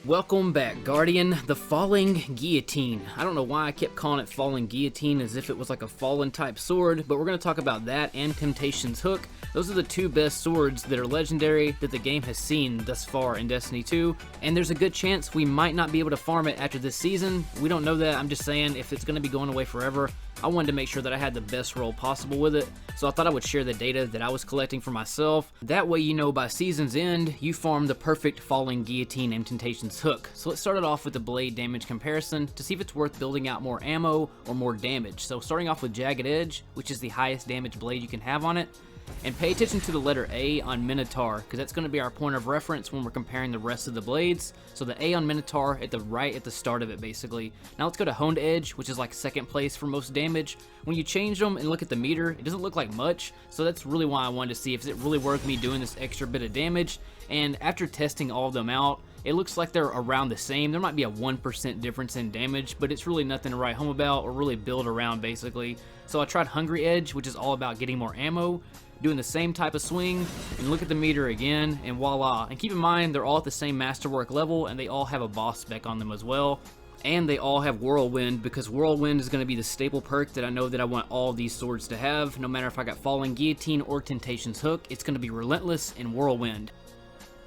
Welcome back, Guardian, the Falling Guillotine. I don't know why I kept calling it Falling Guillotine as if it was like a fallen type sword, but we're going to talk about that and Temptation's Hook. Those are the two best swords that are legendary that the game has seen thus far in Destiny 2, and there's a good chance we might not be able to farm it after this season. We don't know that. I'm just saying if it's going to be going away forever, I wanted to make sure that I had the best roll possible with it, so I thought I would share the data that I was collecting for myself. That way you know by season's end, you farm the perfect Falling Guillotine and Temptation's Hook. So let's start it off with the blade damage comparison to see if it's worth building out more ammo or more damage. So starting off with Jagged Edge, which is the highest damage blade you can have on it. And pay attention to the letter A on Minotaur, because that's going to be our point of reference when we're comparing the rest of the blades. So the A on Minotaur at the right at the start of it, basically. Now let's go to Honed Edge, which is like second place for most damage. When you change them and look at the meter, it doesn't look like much, so that's really why I wanted to see if it's really worth me doing this extra bit of damage. And after testing all of them out, it looks like they're around the same. There might be a 1% difference in damage, but it's really nothing to write home about or really build around, basically. So I tried Hungry Edge, which is all about getting more ammo, doing the same type of swing, and look at the meter again, and voila. And keep in mind, they're all at the same masterwork level, and they all have a boss spec on them as well. And they all have Whirlwind, because Whirlwind is going to be the staple perk that I know that I want all of these swords to have. No matter if I got Falling Guillotine or Temptation's Hook, it's going to be Relentless and Whirlwind.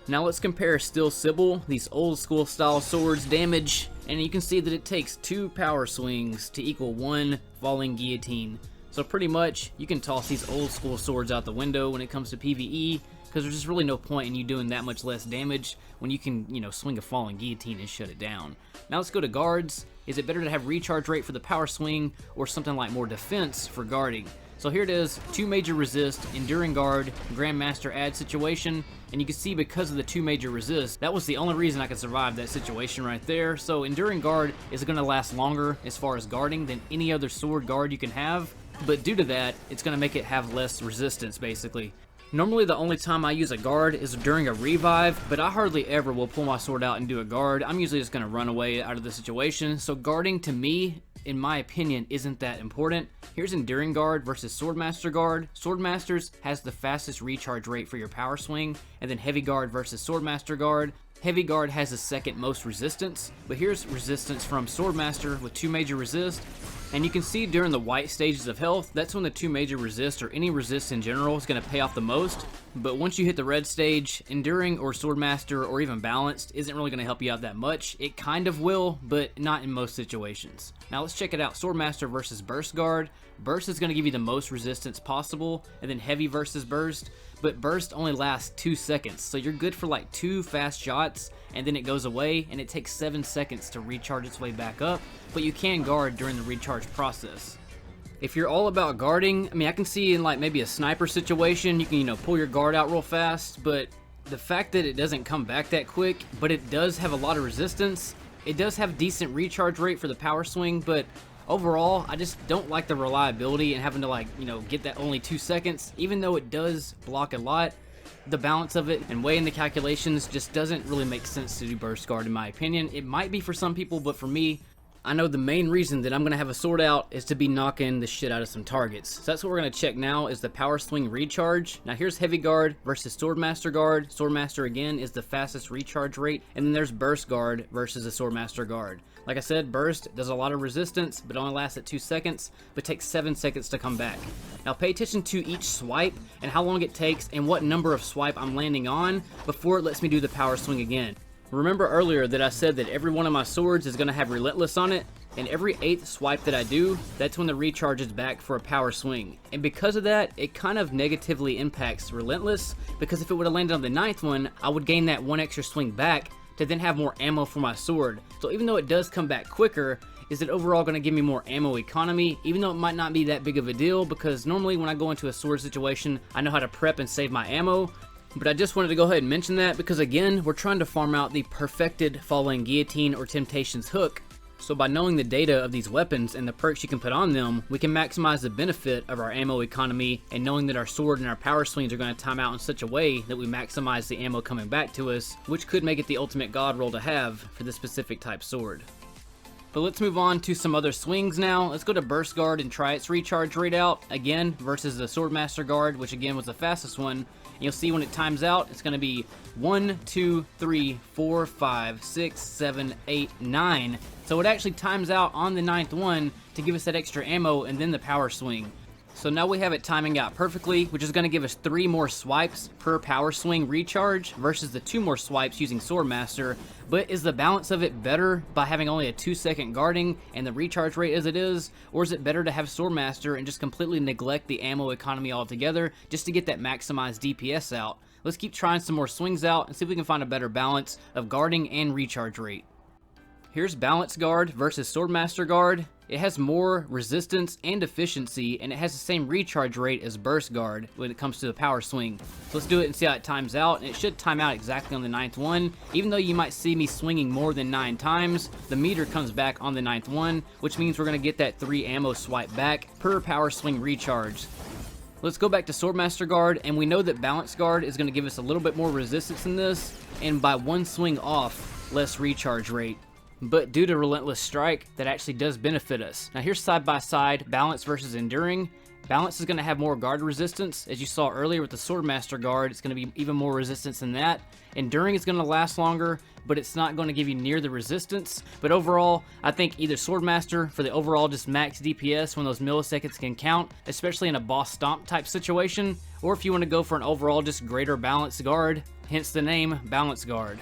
Now let's compare Steel Sibyl, these old school style swords damage, and you can see that it takes 2 power swings to equal 1 Falling Guillotine. So pretty much, you can toss these old school swords out the window when it comes to PvE, because there's just really no point in you doing that much less damage when you can, swing a Falling Guillotine and shut it down. Now let's go to guards. Is it better to have recharge rate for the power swing or something like more defense for guarding? So here it is, 2 major resist, enduring guard, grandmaster add situation, and you can see because of the 2 major resist, that was the only reason I could survive that situation right there. So enduring guard is going to last longer as far as guarding than any other sword guard you can have, but due to that, it's going to make it have less resistance basically. Normally the only time I use a guard is during a revive, but I hardly ever will pull my sword out and do a guard. I'm usually just going to run away out of the situation, so guarding to me, in my opinion, isn't that important. Here's Enduring Guard versus Swordmaster Guard. Swordmasters has the fastest recharge rate for your power swing, and then Heavy Guard versus Swordmaster Guard. Heavy Guard has the second most resistance, but here's resistance from Swordmaster with 2 major resist. And you can see during the white stages of health, that's when the 2 major resist or any resist in general is going to pay off the most. But once you hit the red stage, Enduring or Swordmaster or even Balanced isn't really going to help you out that much. It kind of will, but not in most situations. Now let's check it out. Swordmaster versus Burst Guard. Burst is going to give you the most resistance possible, and then Heavy versus Burst. But Burst only lasts 2 seconds, so you're good for like 2 fast shots, and then it goes away, and it takes 7 seconds to recharge its way back up, but you can guard during the recharge process. If you're all about guarding, I can see in like maybe a sniper situation, you can, pull your guard out real fast, but the fact that it doesn't come back that quick, but it does have a lot of resistance, it does have decent recharge rate for the power swing, but overall, I just don't like the reliability and having to get that only 2 seconds. Even though it does block a lot, the balance of it and weighing the calculations just doesn't really make sense to do Burst Guard in my opinion. It might be for some people, but for me, I know the main reason that I'm going to have a sword out is to be knocking the shit out of some targets. So that's what we're going to check now is the power swing recharge. Now here's Heavy Guard versus Swordmaster Guard. Swordmaster again is the fastest recharge rate. And then there's Burst Guard versus the Swordmaster Guard. Like I said, Burst does a lot of resistance, but only lasts at 2 seconds, but takes 7 seconds to come back. Now pay attention to each swipe and how long it takes and what number of swipe I'm landing on before it lets me do the power swing again. Remember earlier that I said that every one of my swords is going to have Relentless on it, and every 8th swipe that I do, that's when the recharge is back for a power swing. And because of that, it kind of negatively impacts Relentless, because if it would have landed on the 9th one, I would gain that 1 extra swing back to then have more ammo for my sword. So even though it does come back quicker, is it overall going to give me more ammo economy, even though it might not be that big of a deal, because normally when I go into a sword situation, I know how to prep and save my ammo. But I just wanted to go ahead and mention that because again, we're trying to farm out the perfected Falling Guillotine or Temptation's Hook. So by knowing the data of these weapons and the perks you can put on them, we can maximize the benefit of our ammo economy, and knowing that our sword and our power swings are going to time out in such a way that we maximize the ammo coming back to us, which could make it the ultimate god roll to have for this specific type sword. But let's move on to some other swings now. Let's go to Burst Guard and try its recharge rate out, again, versus the Swordmaster Guard, which again was the fastest one. And you'll see when it times out, it's going to be 1, 2, 3, 4, 5, 6, 7, 8, 9. So it actually times out on the 9th one to give us that extra ammo and then the power swing. So now we have it timing out perfectly, which is going to give us 3 more swipes per power swing recharge versus the 2 more swipes using Swordmaster. But is the balance of it better by having only a 2-second guarding and the recharge rate as it is? Or is it better to have Swordmaster and just completely neglect the ammo economy altogether just to get that maximized DPS out? Let's keep trying some more swings out and see if we can find a better balance of guarding and recharge rate. Here's Balance Guard versus Swordmaster Guard. It has more resistance and efficiency, and it has the same recharge rate as Burst Guard when it comes to the power swing. So let's do it and see how it times out, and it should time out exactly on the 9th one. Even though you might see me swinging more than 9 times, the meter comes back on the 9th one, which means we're going to get that 3 ammo swipe back per power swing recharge. Let's go back to Swordmaster Guard, and we know that Balance Guard is going to give us a little bit more resistance in this, and by 1 swing off, less recharge rate. But due to Relentless Strike, that actually does benefit us. Now here's side by side, Balance versus Enduring. Balance is going to have more guard resistance. As you saw earlier with the Swordmaster Guard, it's going to be even more resistance than that. Enduring is going to last longer, but it's not going to give you near the resistance. But overall, I think either Swordmaster for the overall just max DPS when those milliseconds can count, especially in a boss stomp type situation, or if you want to go for an overall just greater balance guard, hence the name Balance Guard.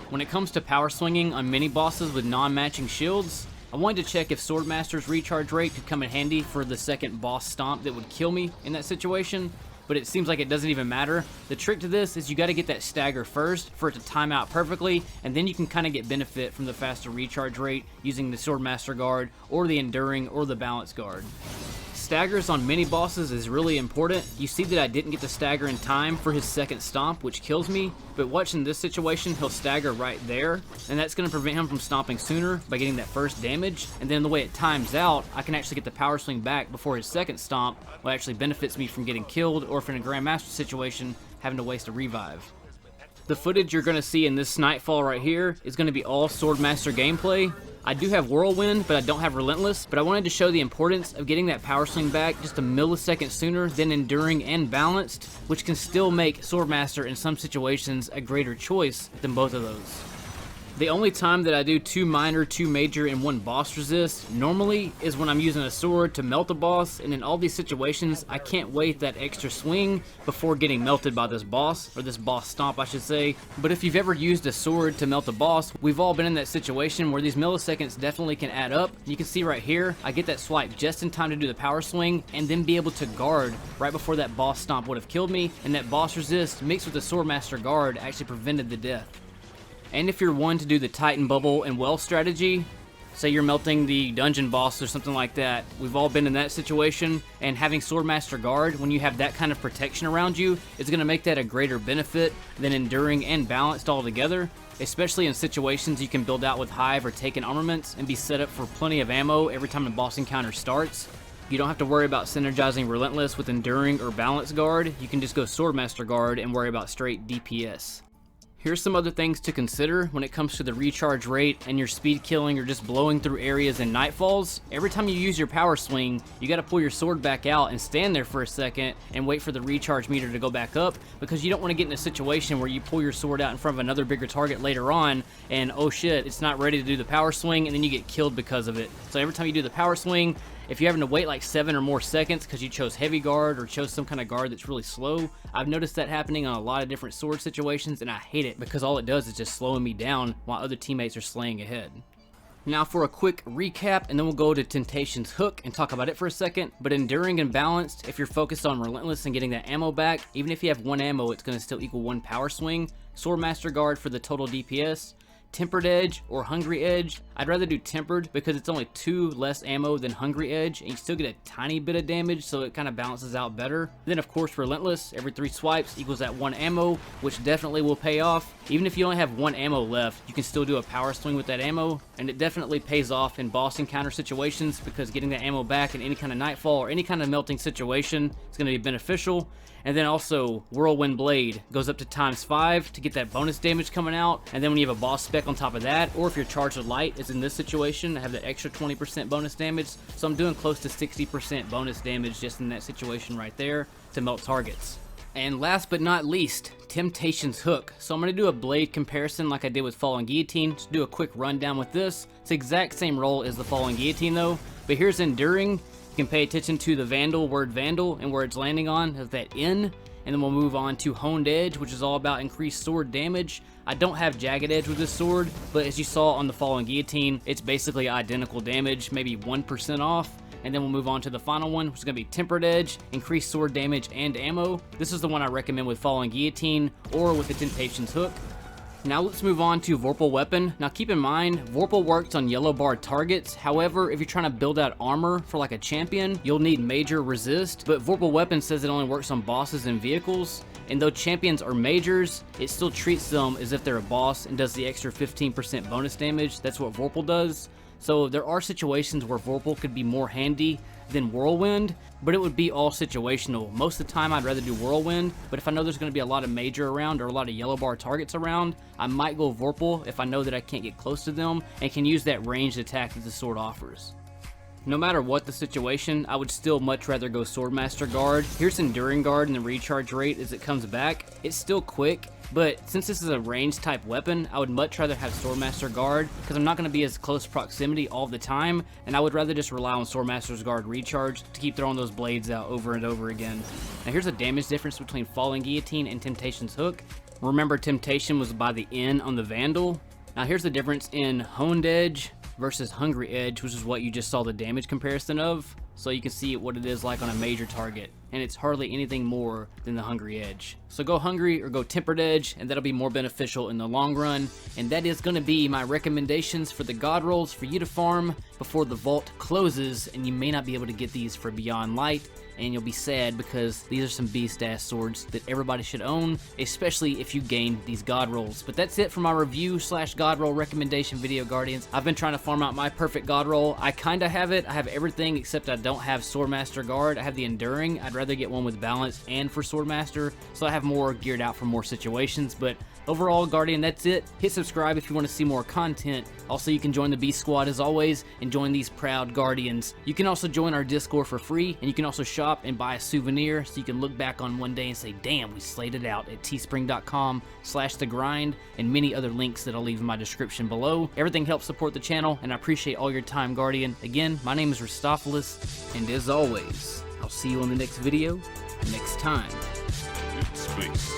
When it comes to power swinging on mini bosses with non-matching shields, I wanted to check if Swordmaster's recharge rate could come in handy for the second boss stomp that would kill me in that situation, but it seems like it doesn't even matter. The trick to this is you got to get that stagger first for it to time out perfectly, and then you can kind of get benefit from the faster recharge rate using the Swordmaster Guard or the Enduring or the Balance Guard. Staggers on mini bosses is really important. You see that I didn't get the stagger in time for his second stomp, which kills me, but watching this situation, he'll stagger right there, and that's going to prevent him from stomping sooner by getting that first damage, and then the way it times out, I can actually get the power swing back before his second stomp, which actually benefits me from getting killed, or if in a Grandmaster situation, having to waste a revive. The footage you're going to see in this Nightfall right here is going to be all Swordmaster gameplay. I do have Whirlwind, but I don't have Relentless, but I wanted to show the importance of getting that power swing back just a millisecond sooner than Enduring and Balanced, which can still make Swordmaster in some situations a greater choice than both of those. The only time that I do 2 minor, 2 major, and 1 boss resist normally is when I'm using a sword to melt a boss, and in all these situations I can't wait that extra swing before getting melted by this boss, or this boss stomp I should say. But if you've ever used a sword to melt a boss, we've all been in that situation where these milliseconds definitely can add up. You can see right here, I get that swipe just in time to do the power swing, and then be able to guard right before that boss stomp would have killed me, and that boss resist mixed with the Swordmaster Guard actually prevented the death. And if you're one to do the Titan Bubble and Well strategy, say you're melting the dungeon boss or something like that, we've all been in that situation, and having Swordmaster Guard, when you have that kind of protection around you, is going to make that a greater benefit than Enduring and Balanced altogether, especially in situations you can build out with Hive or Taken armaments and be set up for plenty of ammo every time the boss encounter starts. You don't have to worry about synergizing Relentless with Enduring or Balance Guard, you can just go Swordmaster Guard and worry about straight DPS. Here's some other things to consider when it comes to the recharge rate and your speed killing or just blowing through areas in Nightfalls. Every time you use your power swing, you got to pull your sword back out and stand there for a second and wait for the recharge meter to go back up, because you don't want to get in a situation where you pull your sword out in front of another bigger target later on and oh shit, it's not ready to do the power swing, and then you get killed because of it. So every time you do the power swing, if you're having to wait like 7 or more seconds because you chose heavy guard or chose some kind of guard that's really slow, I've noticed that happening on a lot of different sword situations, and I hate it because all it does is just slowing me down while other teammates are slaying ahead. Now for a quick recap, and then we'll go to Temptation's Hook and talk about it for a second. But Enduring and Balanced, if you're focused on Relentless and getting that ammo back, even if you have 1 ammo, it's going to still equal 1 power swing. Swordmaster Guard for the total DPS. Tempered Edge or Hungry Edge. I'd rather do Tempered because it's only 2 less ammo than Hungry Edge, and you still get a tiny bit of damage, so it kind of balances out better. Then of course Relentless, every 3 swipes equals that 1 ammo, which definitely will pay off. Even if you only have 1 ammo left, you can still do a power swing with that ammo, and it definitely pays off in boss encounter situations because getting that ammo back in any kind of Nightfall or any kind of melting situation is going to be beneficial. And then also Whirlwind Blade goes up to ×5 to get that bonus damage coming out, and then when you have a boss spec on top of that, or if you're charged with light, as in this situation, I have that extra 20% bonus damage, so I'm doing close to 60% bonus damage just in that situation right there to melt targets. And last but not least, Temptation's Hook. So I'm going to do a blade comparison like I did with Falling Guillotine. Just do a quick rundown with this. It's the exact same roll as the Falling Guillotine though, but here's Enduring. You can pay attention to the word Vandal, and where it's landing on is that N. And then we'll move on to Honed Edge, which is all about increased sword damage. I don't have Jagged Edge with this sword, but as you saw on the Fallen Guillotine, it's basically identical damage, maybe 1% off. And then we'll move on to the final one, which is going to be Tempered Edge, increased sword damage and ammo. This is the one I recommend with Fallen Guillotine or with the Temptation's Hook. Now let's move on to Vorpal Weapon. Now keep in mind, Vorpal works on yellow bar targets. However, if you're trying to build out armor for like a champion, you'll need major resist. But Vorpal Weapon says it only works on bosses and vehicles. And though champions are majors, it still treats them as if they're a boss and does the extra 15% bonus damage. That's what Vorpal does. So there are situations where Vorpal could be more handy than Whirlwind, but it would be all situational. Most of the time I'd rather do Whirlwind, but if I know there's going to be a lot of major around or a lot of yellow bar targets around, I might go Vorpal if I know that I can't get close to them and can use that ranged attack that the sword offers. No matter what the situation, I would still much rather go Swordmaster Guard. Here's Enduring Guard and the recharge rate as it comes back. It's still quick, but since this is a ranged type weapon, I would much rather have Swordmaster Guard because I'm not going to be as close proximity all the time, and I would rather just rely on Swordmaster's Guard recharge to keep throwing those blades out over and over again. Now here's a damage difference between Falling Guillotine and Temptation's Hook. Remember, Temptation was by the N on the Vandal. Now here's the difference in Honed Edge versus Hungry Edge, which is what you just saw the damage comparison of. So you can see what it is like on a major target, and it's hardly anything more than the Hungry Edge. So go Hungry or go Tempered Edge, and that'll be more beneficial in the long run. And that is going to be my recommendations for the God Rolls for you to farm before the vault closes, and you may not be able to get these for Beyond Light, and you'll be sad because these are some beast-ass swords that everybody should own, especially if you gain these God Rolls. But that's it for my review / God Roll recommendation video, Guardians. I've been trying to farm out my perfect God Roll. I kind of have it. I have everything except I don't have Swordmaster Guard. I have the Enduring. I'd rather get one with balance and for Swordmaster, so I have more geared out for more situations. But overall, Guardian, that's it. Hit subscribe if you want to see more content. Also, you can join the Beast Squad as always and join these proud Guardians. You can also join our Discord for free, and you can also shop and buy a souvenir so you can look back on one day and say, damn, we slayed it out at teespring.com/thegrind, and many other links that I'll leave in my description below. Everything helps support the channel, and I appreciate all your time, Guardian. Again, my name is Rustopholis, and as always, I'll see you on the next video next time. Space.